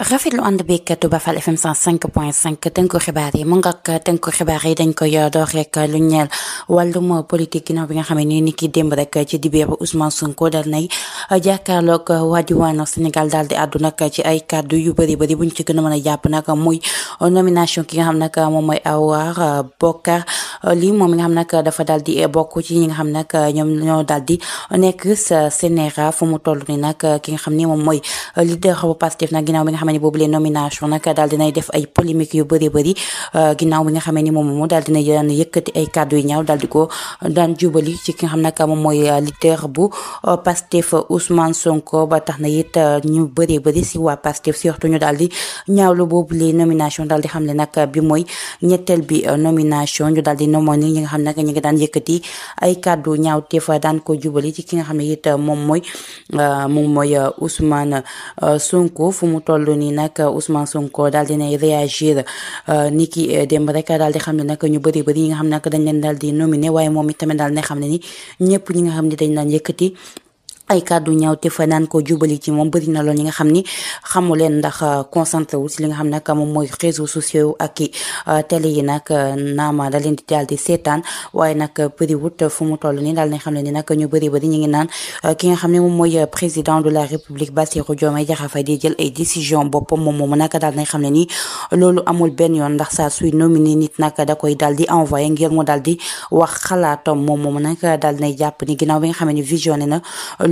rafetlu ànd beeg Touba Fall FM 105.5 tënku xibaar yi mu nga tënku xibaar yi dañ koy door rek lu ñeel wàllum politique ginnaaw bi nga xam ne ni ki démb rek ci dibéer Ousmane Sonko dal nay jàkkaarloog waa diwaanu Sénégal daal di àddu nag ci ay kàddu yu bëri buñ ci gën a mën a jàpp nag muy nomination ki nga xam nag moom mooy Awa Bokar Ly moom mi nga xam nag dafa daal di bokk ci ñi nga xam nag ñoom ñoo daal di nekk sa CNRA fu mu toll ni nag ki nga xam ni moom mooy leader bu Pastef nag ginnaaw bi nga xam ne boobu les nomination nag daal dinay def ay polémique yu bëri ginnaaw bi nga xamee ni moom daal dina yëkkati ay kàddu yu ñaaw daal di ko daan jubali ci ki nga xam nag moom mooy leader bu Pastef Ousmane Sonko ba tax na it ñu bëri si waa Pastef surtout ñu daal di ñaawlu boobu les nomination daal di xam ne nag bi mooy ñetteel bi nomination ñu daal di nomoni ñi nga xam nag ñi ngi daan yëkkati ay kàddu ñaaw te fa daan ko jubali ci ki nga xam ne it moom mooy Ousmane Sonko fu mu toll nii nag Ousmane Sonko daal dinay réagir ni ki démb rek daal di xam ne nag ñu bëri ñi nga xam ne nag dañ leen daal di nominé waaye moom itamit daal ne xam ne ni ñëpp ñi nga xam ne dañ daan yëkkati ay kàddu ñaaw te fa naan ko jubali ci moom bëri na lool ñi nga xam ni xamu leen ndax concentré wu si li nga xam nag moom mooy réseaux sociaux ak i télé yi nag naama da leen di daal di seetaan waaye nag bëriwut fu mu toll nii daal nañ xam ne ni nag ñu bëri ñi ngi naan ki nga xam ne moom mooy président de la république Bassirou Diomaye Diakhar Faye di jël ay décision boppam moom nag daal nañ xam ne ni loolu amul benn yoon ndax saa suy nominé nit nag da koy daal di envoyé ngir mu daal di wax xalaatam moom nag daal nay jàpp ni ginnaaw bi nga xam ne visionné na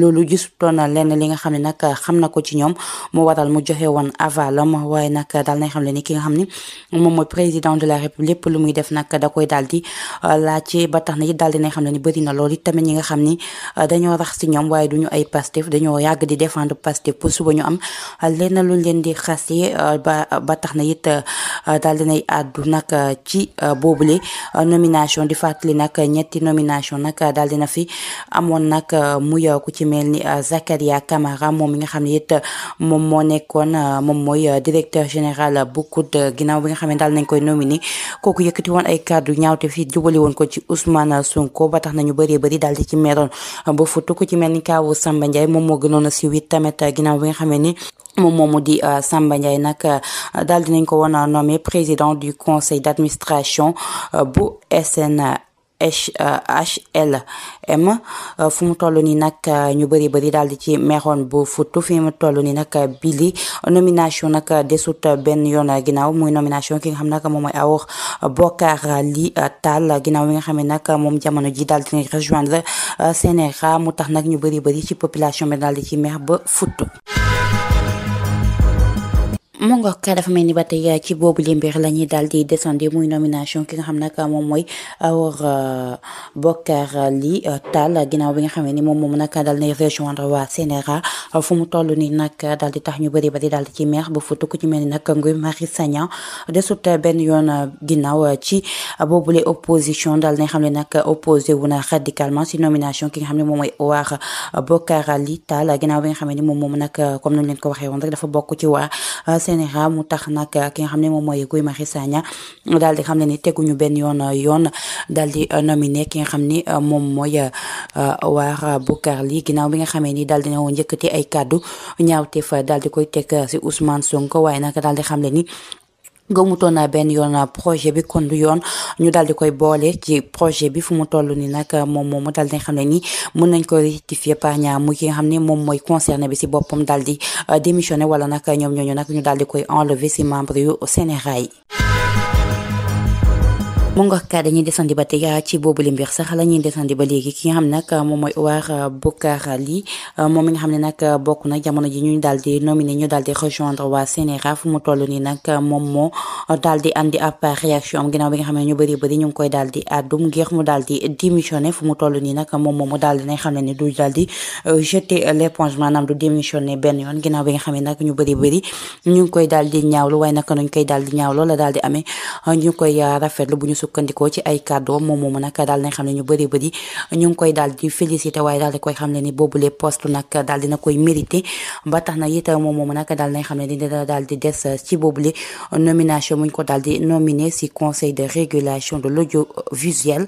loolu gisutoon na lenn li nga xam ne nag xam na ko ci ñoom mu waral mu joxe woon avalam waaye nag daal nañ xam ne ni ki nga xam ne moom mooy président de la république lépp lu muy def nag da koy daal di laajte ba tax na it daal dinañ xam ne ni bëri na loolu it tamit ñi nga xam ni dañoo rax si ñoom waaye duñu ay Pastef dañoo yàgg di défendre Pastef pour suba ñu am lenn luñ leen di xasee ba tax na it daal dinay àddu nag ci boobule nomination di fàttali nag ñetti nomination nag daal dina fi amoon nag muy ku ci mel ni Zakaria Camara moom mi nga xam ne it moom moo nekkoon moom mooy directeur général bu COUD ginnaaw bi nga xam ne daal nañ koy nominé kooku yëkkati woon ay kàddu ñaawte fii jubali woon ko ci Ousmane Sonko ba tax nañu bëri daal di ci meroon ba futu ku ci mel ni kaawu Samba Ndiaye moom moo gënoon a siiw it tamit ginnaaw bi nga xam ne ni moom moomu di Samba Ndiaye nag daal dinañ ko woon a nommé président du conseil d'administration bu HLM fu mu toll nii nag ñu bëri daal di ci meexoon bu futu fi mu toll nii nag bili nomination nag desut benn yoon ginnaaw muy nomination ki nga xam nag moom mooy Awa Bokar Ly Tall ginnaaw bi nga xam ne nag moom jamono ji daal dina rejoindre CNRA mu tax nag ñu bëri ci population bi daal di ci meex ba futu mu nga ka dafa mel ni ba tey ci boobu li mbir la ñuy daal di descendre muy nomination ki nga xam nag moom mooy Awa Bokar Ly Tall ginnaaw bi nga xam ni moom nag daal nay rejoindre waa CNRA fu mu toll nii nag daal di tax ñu bëri daal di ci meex ba futu ku ci mel ni nag Guy Marius Sagna desut benn yoon ginnaaw ci boobule opposition daal nañ xam ne nag opposé wu na radicalement si nomination ki nga xam ne moom mooy Awa Bokar Ly Tall ginnaaw bi nga xam ne ni moom nag comme nañ leen ko waxee woon rek dafa bokk ci waa CNRA mu tax nag ki nga xam ne moom mooy Guy Marius Sagna daal di xam ne ni teguñu benn yoon daal di nominé ki nga xam ni moom mooy Awa Bokar Ly ginnaaw bi nga xamee ni daal dina woon njëkkati ay kàddu ñaawteef daal di koy teg si Ousmane Sonko waaye nag daal di xam ne ni gëmutoon na benn yoon projet bi kon du yoon ñu daal di koy boole ci projet bi fu mu toll ni nag moom daal di xam ne ni mën nañ ko rectifier par ñaar mu ki nga xam ne moom mooy concerné bi si boppam daal di démissionné wala nag ñoom ñooñu nag ñu daal di koy enlever si membre yu CNRA yi mu nga ka dañuy desandi ba tey ci boobu li mbir sax la ñuy desandi ba léegi ki nga xam ne nag moom mooy Awa Bokar Ly moom mi nga xam ne nag bokk na jamono ji ñu daal di nominé ñu daal di rejoindre waa CNRA fu mu toll nii nag moom moo daal di andi ab réaction am ginnaaw bi nga xam ne ñu bëri ñu ngi koy daal di àddum ngir mu daal di démissionné fu mu toll nii nag moom mu daal di nañ xam ne ni du daal di jeter l'éponge maanaam du démissionné benn yoon ginnaaw bi nga xam ne nag ñu bëri ñu ngi koy daal di ñaawlu waaye nag nuñ koy daal di ñaawloo la daal di amee ñu koy rafetlu bu ñu sukkandikoo ci ay kàddoom moom nag daal nañ xam ne ñu bëri ñu ngi koy daal di félicité waaye daal di koy xam ne ni boobu les postes nag daal dina koy mérité ba tax na it moom nag daal nañ xam ne dina daal di des ci boobule nomination muñ ko daal di nominé si conseil de régulation de l'audiovisuel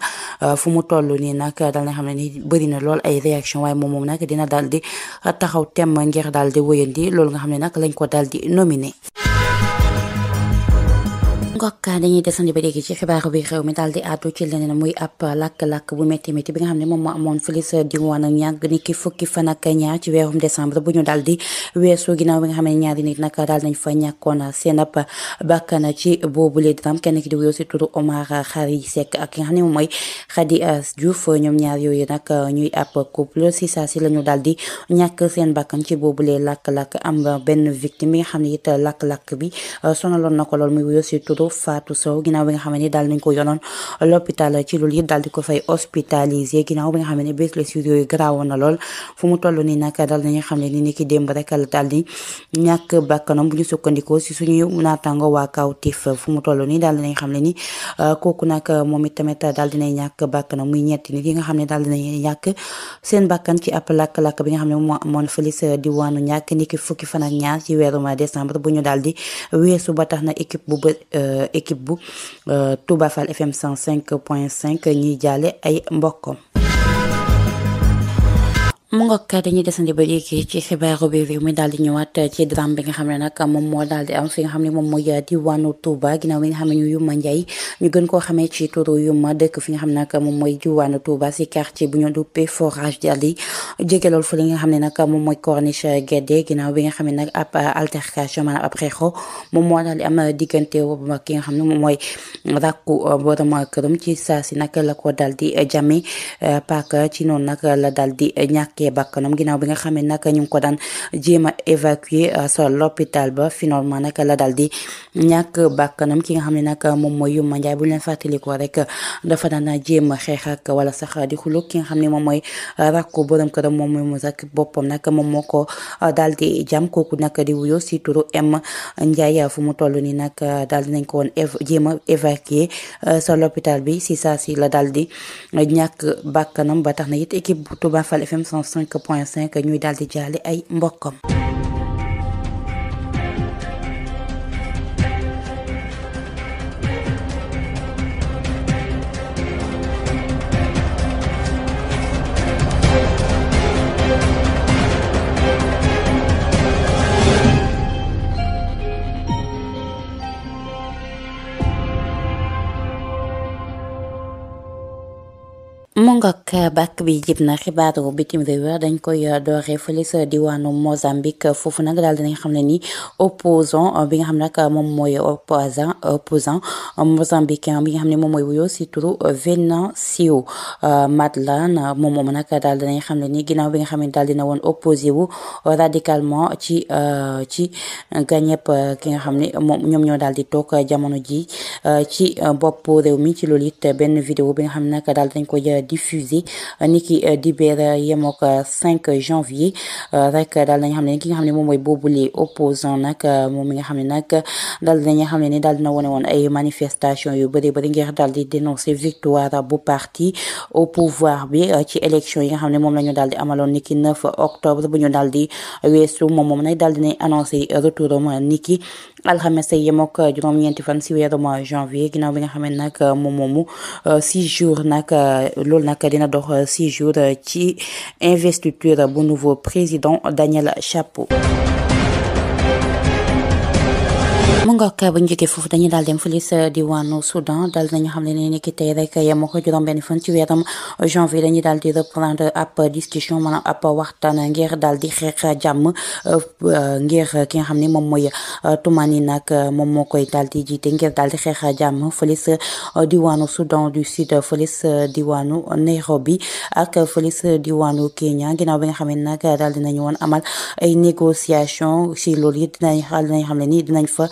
fu mu toll nii nag daal nañ xam ne ni bëri na lool ay réaction waaye moom nag dina daal di taxaw temm ngir daal di wëyandi loolu nga xam ne nag lañ ko daal di nominé ngok dañuy desandi ba léegi ci xibaaru bi réew mi daal di àddu ci leneen muy ab lakk-lakk bu métti métti bi nga xam ne moom moo amoon fële sa diwaanu ñàgg ni ki fukki fan ak ñaar ci weerum décembre bu ñu daal di weesu ginnaaw bi nga xam ne ñaari nit nag daal nañ fa ñàkkoon seen ab bakkan ci boobule dram kenn ki di wuyoo si turu Omar Khary Seck ak ki nga xam ne moom mooy Khady Diouf ñoom ñaar yooyu nag ñuy ab couple si saa si la ñu daal di ñàkk seen bakkan ci boobule lakk-lakk am benn victime bi nga xam ne it lakk-lakk bi sonaloon na ko lool muy wuyoo si turu Fatou Sow ginnaaw bi nga xam ne daal nañ ko yonoon l'hôpital ci loolu yëpp daal di ko fay hospitalisé ginnaaw bi nga xam ne blessures yooyu garaawoon na lool fu mu toll nii nag daal nañu xam ne ni ki démb rek la daal di ñàkk bakkanam bu ñu sukkandikoo si suñuy naataango waa Kawtef fu mu toll nii daal dinañ xam ne ni kooku nag moom it tamit daal dinay ñàkk bakkanam muy ñetti nit yi nga xam ne daal dinañ ñàkk seen bakkan ci ab lakk-lakk bi nga xam ne moo amoon fële sa diwaanu ñàkk ni ki fukki fan ak ñaar ci weeru décembre bu ñu daal di weesu ba tax na équipe bu Touba Fall FM 105.5 ñuy jaale ay mbokkam. mu ngoog dañuy desandi ba léegi ci xibaaru bi réew mi daal di ñëwaat ci drame bi nga xam ne nag moom moo daal di am fi nga xam ne moom mooy diwaanu Touba ginnaaw bi nga xam ne ñu Yuma Ndiaye ñu gën koo xamee ci turu Yuma dëkk fi nga xam ne nag moom mooy diwaanu Touba si quartier bu ñu duppee forage daal di jege lool fu li nga xam ne nag moom mooy corniche Guédé ginnaaw bi nga xam ne nag ab altercation maanaam ab xeexoo moom moo daal di am diggante boobu ki nga xam ne moom mooy rakku borom këram ci saa si nag la ko daal di jame paaka ci noonu nag la daal di ñàkk bakkanam ginnaaw bi nga xam ne nag ñu ngi ko daan jéem a évacuer sa l'hôpital ba finalement nag la daal di ñàkk bakkanam ki nga xam ne nag moom mooy Yuma Ndiaye bu leen fàttalikoo rek dafa daan jéem a xeex ak wala sax di xuloo ki nga xam ne moom mooy rakku borom këram moom mooy mu sak boppam nag moom moo ko daal di jam kooku nag di wuyoo si turu M Ndiaye fu mu toll nii nag daal di nañ ko woon jéem a évacuer sa l'hôpital bi si saa si la daal di ñàkk bakkanam ba tax na it équipe bu Touba Fall FM 5.5 ñuy daal di jaale ay mbokkam. mu ngoog bàkk bi jib na xibaaru bitim réew dañ koy dooree fële sa diwaanu Mozambique foofu nag daal dinañ xam ne ni opposant bi nga xam ne nag moom mooy opposant mozambicain bi nga xam ne moom mooy wuyoo si turu Venancio Madlane moom nag daal dinañ xam ne ni ginnaaw bi nga xam ne daal dina woon opposé wu radicalement ci gañep ki nga xam ne moom ñoom ñoo daal di toog jamono ji ci bopp réew mi ci loolu it benn vidéo bi nga xam ne nag daal dañ koy diffusé niki dibéer yemook 5 janvier rek daal nañ xam ne ki nga xam ne moom mooy boobule opposant nag moom mi nga xam ne nag daal dinañ xam ne ni daal dina wane woon ay manifestation yu bëri bëri ngir daal di dénoncer victoire bu parti au pouvoir bi ci élection yi nga xam ne moom la ñu daal di amaloon niki 9 octobre bu ñu daal di weesu moom nag daal dinañ annoncé retouram niki alxames yemook juróom-ñeenti fan si weeru janvier ginnaaw bi nga xam ne nag moom moomu 6 jours nag loolu nag dina dox 6 jours ci investiture bu nouveau président Daniel Chapo. mu ngoog bu ñu jógee foofu dañuy daal dem fële sa diwaanu Soudan daal nañu xam ne ni ki tey rek yemoo ko juróom-benn fan ci weeram janvier dañuy daal di reprendre ab discussion maanaam ab waxtaan ngir daal di xeex jàmm ngir ki nga xam ne moom mooy Toumani nag moom moo koy daal di jiite ngir daal di xeex jàmm fële sa diwaanu Soudan du Sud fële sa diwaanu Nairobi ak fële sa diwaanu Kenya ginnaaw bi nga xam ne nag daal dinañu woon amal ay négociation si loolu it dinañ xam ne ni dinañ fa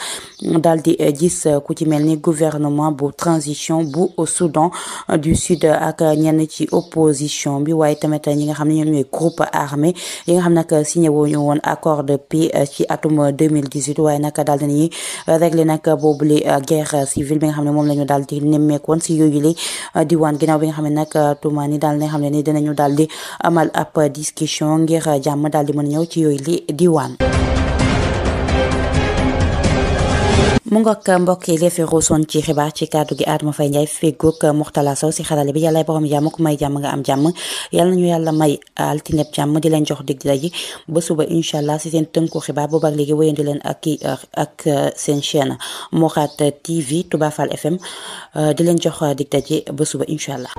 daal di gis ku ci mel ni gouvernement bu transition bu Soudan du Sud ak ñenn ci opposition bi waaye tamit ñi nga xam ne ñoom ñooy groupe armé yi nga xam nag signé wuñu woon accord de paix ci atum 2018 waaye nag daal dinañuy régler nag boobule guerre civile bi nga xam ne moom la ñu daal di nemmeekoon si yooyu la diwaan ginnaaw bi nga xam ne nag Toumani daal na xam ne ni dinañu daal di amal ab discussion ngir jàmm daal di mën a ñëw ci yooyu la diwaan. mu ngoog mbokk yi li fi ruusoon ci xibaar ci kàddu gi Adama Faye Ndiaye feggoog Mourtala Sow si xarale bi yàlla borom jàmm ku may jàmm nga am jàmm yàlla nañu yàlla may altineb jàmm di leen jox dig daji ba suba incha allah si seen tënku xibaar boobu ak léegi wéyandi leen ak seen chaîne Mourad TV Touba Fall FM di leen jox dig daji ba suba incha allah.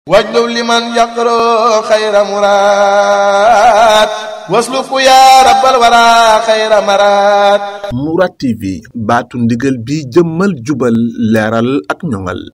واجلب لمن يقرأ خير مراد واسلك يا رب الورى خير مراد. Mourad TV baatu ndigal bi jëmmal jubal leeral ak ñoŋal.